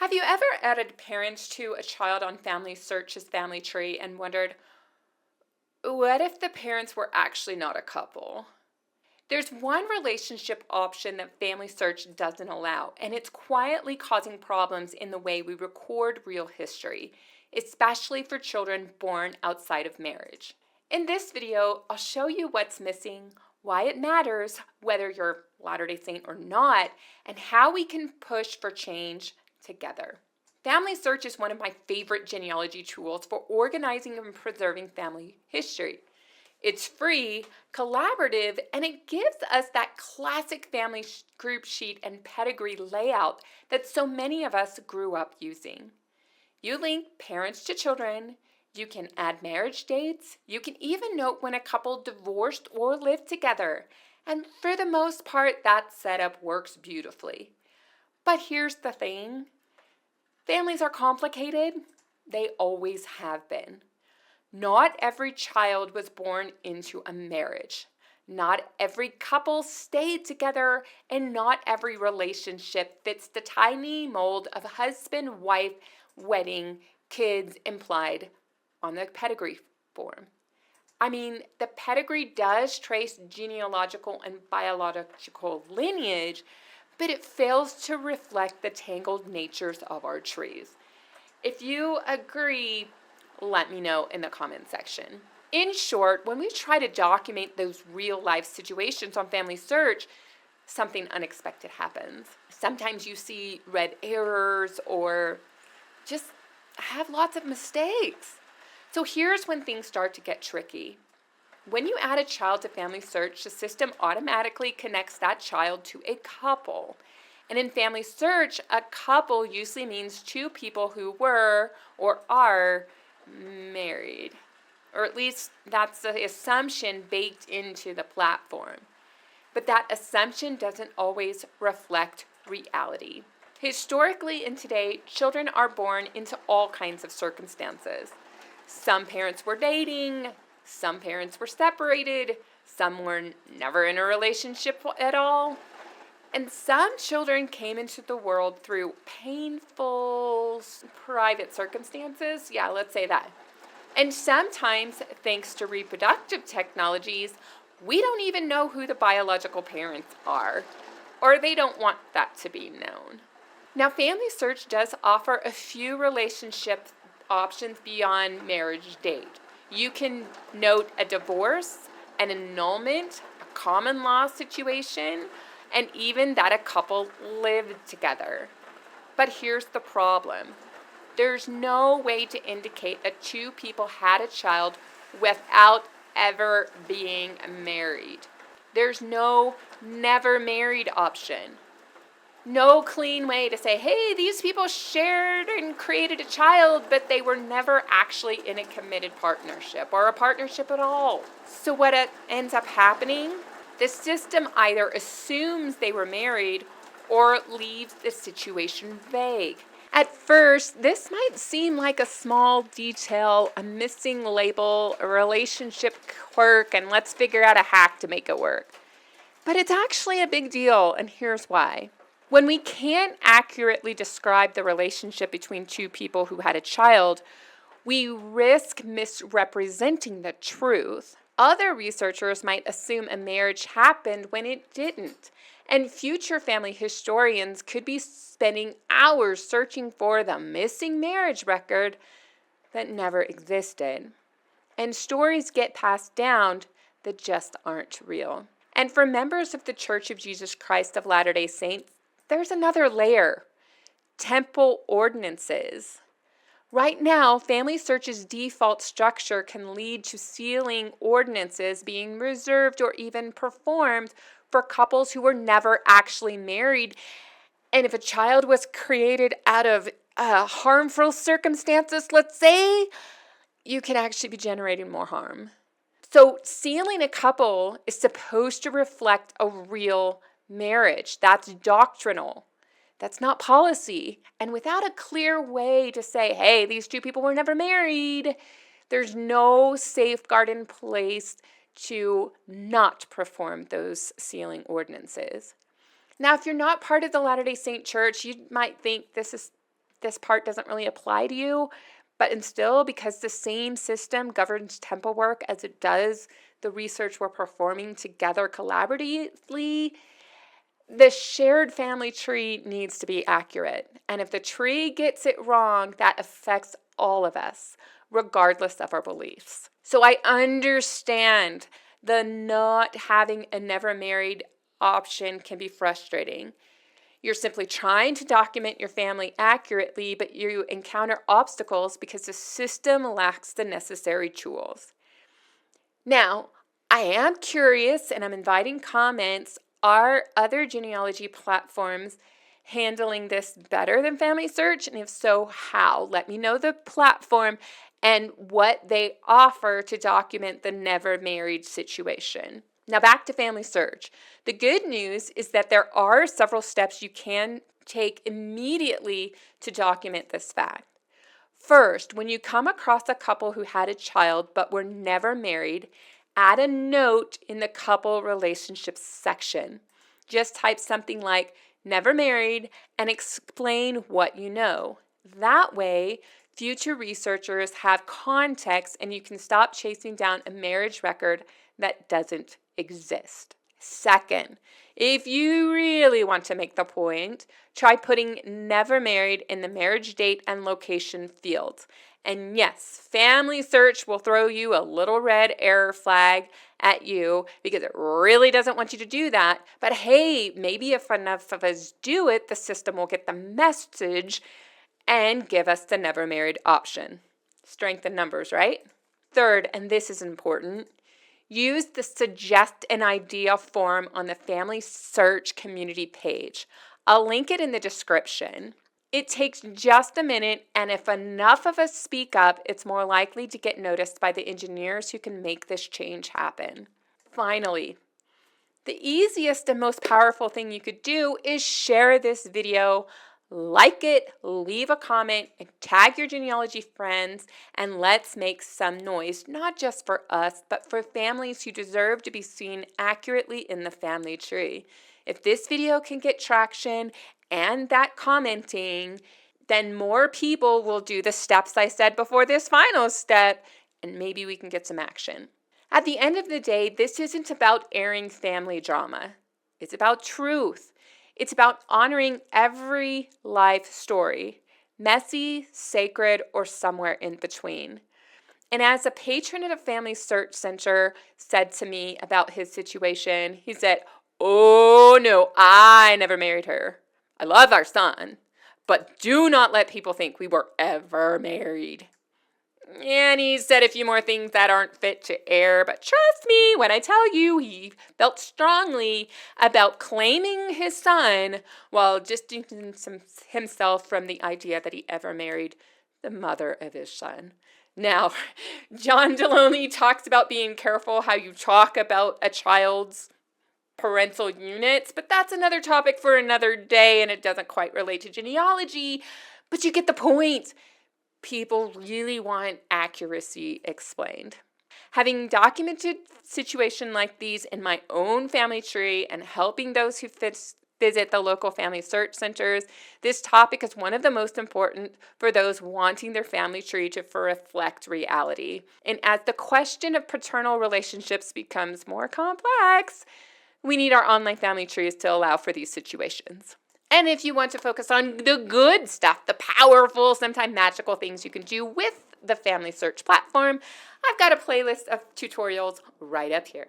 Have you ever added parents to a child on FamilySearch's family tree and wondered, what if the parents were actually not a couple? There's one relationship option that FamilySearch doesn't allow, and it's quietly causing problems in the way we record real history, especially for children born outside of marriage. In this video, I'll show you what's missing, why it matters, whether you're Latter-day Saint or not, and how we can push for change together. FamilySearch is one of my favorite genealogy tools for organizing and preserving family history. It's free, collaborative, and it gives us that classic family group sheet and pedigree layout that so many of us grew up using. You link parents to children, you can add marriage dates, you can even note when a couple divorced or lived together, and for the most part, that setup works beautifully. But here's the thing. Families are complicated. They always have been. Not every child was born into a marriage. Not every couple stayed together, and not every relationship fits the tiny mold of husband-wife wedding kids implied on the pedigree form. I mean, the pedigree does trace genealogical and biological lineage, but it fails to reflect the tangled natures of our trees. If you agree, let me know in the comment section. In short, when we try to document those real-life situations on FamilySearch, something unexpected happens. Sometimes you see red errors or just have lots of mistakes. So here's when things start to get tricky. When you add a child to FamilySearch, the system automatically connects that child to a couple. And in FamilySearch, a couple usually means two people who were or are married. Or at least that's the assumption baked into the platform. But that assumption doesn't always reflect reality. Historically and today, children are born into all kinds of circumstances. Some parents were dating, some parents were separated, some were never in a relationship at all, and some children came into the world through painful, private circumstances. Yeah, let's say that. And sometimes, thanks to reproductive technologies, we don't even know who the biological parents are, or they don't want that to be known. Now, FamilySearch does offer a few relationship options beyond marriage date. You can note a divorce, an annulment, a common law situation, and even that a couple lived together. But here's the problem. There's no way to indicate that two people had a child without ever being married. There's no never married option. No clean way to say, hey, these people shared and created a child, but they were never actually in a committed partnership or a partnership at all. So what ends up happening? The system either assumes they were married or leaves the situation vague. At first, this might seem like a small detail, a missing label, a relationship quirk, and let's figure out a hack to make it work. But it's actually a big deal, and here's why. When we can't accurately describe the relationship between two people who had a child, we risk misrepresenting the truth. Other researchers might assume a marriage happened when it didn't, and future family historians could be spending hours searching for the missing marriage record that never existed. And stories get passed down that just aren't real. And for members of the Church of Jesus Christ of Latter-day Saints, there's another layer, temple ordinances. Right now, FamilySearch's default structure can lead to sealing ordinances being reserved or even performed for couples who were never actually married. And if a child was created out of harmful circumstances, let's say, you can actually be generating more harm. So sealing a couple is supposed to reflect a real marriage. That's doctrinal. That's not policy. And without a clear way to say, hey, these two people were never married, there's no safeguard in place to not perform those sealing ordinances. Now, if you're not part of the Latter-day Saint Church, you might think this this part doesn't really apply to you, but still, because the same system governs temple work as it does the research we're performing together collaboratively, the shared family tree needs to be accurate. And if the tree gets it wrong, that affects all of us, regardless of our beliefs. So I understand the not having a never married option can be frustrating. You're simply trying to document your family accurately, but you encounter obstacles because the system lacks the necessary tools. Now, I am curious, and I'm inviting comments. Are other genealogy platforms handling this better than FamilySearch? And if so, how? Let me know the platform and what they offer to document the never married situation. Now back to FamilySearch. The good news is that there are several steps you can take immediately to document this fact. First, when you come across a couple who had a child but were never married, add a note in the couple relationships section. Just type something like never married and explain what you know. That way, future researchers have context and you can stop chasing down a marriage record that doesn't exist. Second, if you really want to make the point, try putting never married in the marriage date and location fields. And yes, FamilySearch will throw you a little red error flag at you because it really doesn't want you to do that. But hey, maybe if enough of us do it, the system will get the message and give us the never married option. Strength in numbers, right? Third, and this is important, use the suggest an idea form on the FamilySearch community page. I'll link it in the description. It takes just a minute, and if enough of us speak up, it's more likely to get noticed by the engineers who can make this change happen. Finally, the easiest and most powerful thing you could do is share this video, like it, leave a comment, and tag your genealogy friends, and let's make some noise, not just for us, but for families who deserve to be seen accurately in the family tree. If this video can get traction and that commenting, then more people will do the steps I said before this final step, and maybe we can get some action. At the end of the day, this isn't about airing family drama. It's about truth. It's about honoring every life story, messy, sacred, or somewhere in between. And as a patron at a FamilySearch center said to me about his situation, he said, "Oh no, I never married her. I love our son, but do not let people think we were ever married." And he said a few more things that aren't fit to air, but trust me when I tell you he felt strongly about claiming his son while distancing himself from the idea that he ever married the mother of his son. Now, John Deloney talks about being careful how you talk about a child's parental units, but that's another topic for another day, and it doesn't quite relate to genealogy, but you get the point. People really want accuracy explained. Having documented situations like these in my own family tree and helping those who visit the local family search centers, this topic is one of the most important for those wanting their family tree to reflect reality. And as the question of paternal relationships becomes more complex, we need our online family trees to allow for these situations. And if you want to focus on the good stuff, the powerful, sometimes magical things you can do with the FamilySearch platform, I've got a playlist of tutorials right up here.